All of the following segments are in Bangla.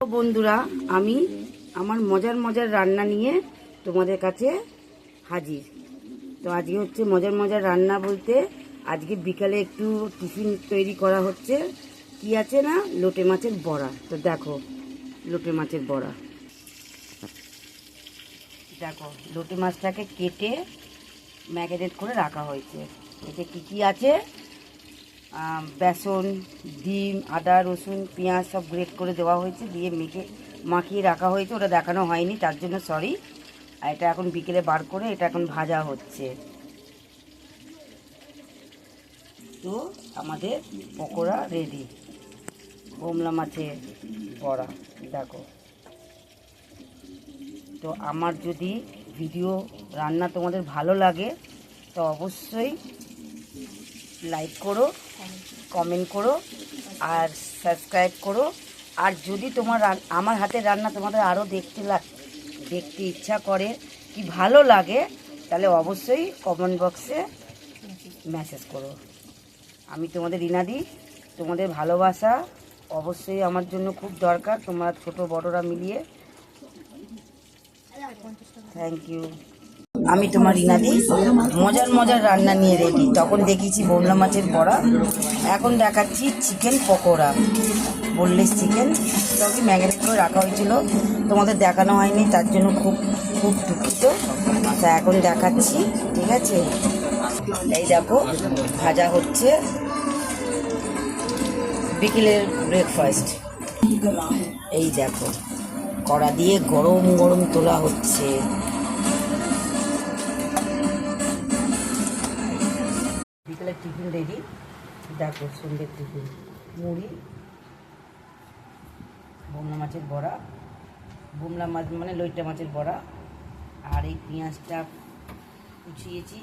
তো বন্ধুরা, আমি আমার মজার মজার রান্না নিয়ে তোমাদের কাছে হাজির। তো আজকে হচ্ছে মজার মজার রান্না বলতে আজকে বিকালে একটু টিফিন তৈরি করা হচ্ছে। কি আছে না, লোটে মাছের বড়া। তো দেখো, লোটে মাছের বড়া। দেখো, লোটে মাছটাকে কেটে ম্যারিনেট করে রাখা হয়েছে। এতে কি কি আছে, বেসন, ডিম, আদা, রসুন, পেঁয়াজ সব গ্রেট করে দেওয়া হয়েছে, দিয়ে মাখিয়ে রাখা হয়েছে। ওটা দেখানো হয়নি, তার জন্য সরি। আর এটা এখন বিকেলে বার করে এটা এখন ভাজা হচ্ছে। তো আমাদের পকোড়া রেডি, বোমলা মাছের বড়া। দেখো, তো আমার যদি ভিডিও রান্না তোমাদের ভালো লাগে তো অবশ্যই লাইক করো, কমেন্ট করো আর সাবস্ক্রাইব করো। আর যদি আমার হাতের রান্না তোমাদের আরও দেখতে ইচ্ছা করে, কি ভালো লাগে, তাহলে অবশ্যই কমেন্ট বক্সে মেসেজ করো। আমি তোমাদের রিনাদি, তোমাদের ভালোবাসা অবশ্যই আমার জন্য খুব দরকার, তোমরা ছোট বড়রা মিলিয়ে। Thank you. আমি তোমার রিনাদি মজার মজার রান্না নিয়ে রেডি। তখন দেখিয়েছি বোমলা মাছের বড়া, এখন দেখাচ্ছি চিকেন পকোড়া, বোনলেস চিকেন। সবই ম্যারিনেট করে রাখা হয়েছিল, তোমাদের দেখানো হয়নি, তার জন্য খুব খুব দুঃখিত। তা এখন দেখাচ্ছি, ঠিক আছে? এই দেখো, ভাজা হচ্ছে, বিকেলের ব্রেকফাস্ট। এই দেখো, কড়া দিয়ে গরম গরম তোলা হচ্ছে। বিকেলের টিফিন রেডি। দেখো, সন্ধ্যের টিফিন, মুড়ি, বোমলা মাছের বড়া, বোমলা মাছ মানে লইটা মাছের বড়া, আর এই পেঁয়াজটা কুচিয়েছি,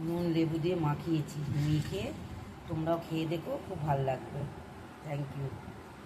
নুন লেবু দিয়ে মাখিয়েছি। মেখে তোমরাও খেয়ে দেখো, খুব ভালো লাগবে। Thank you.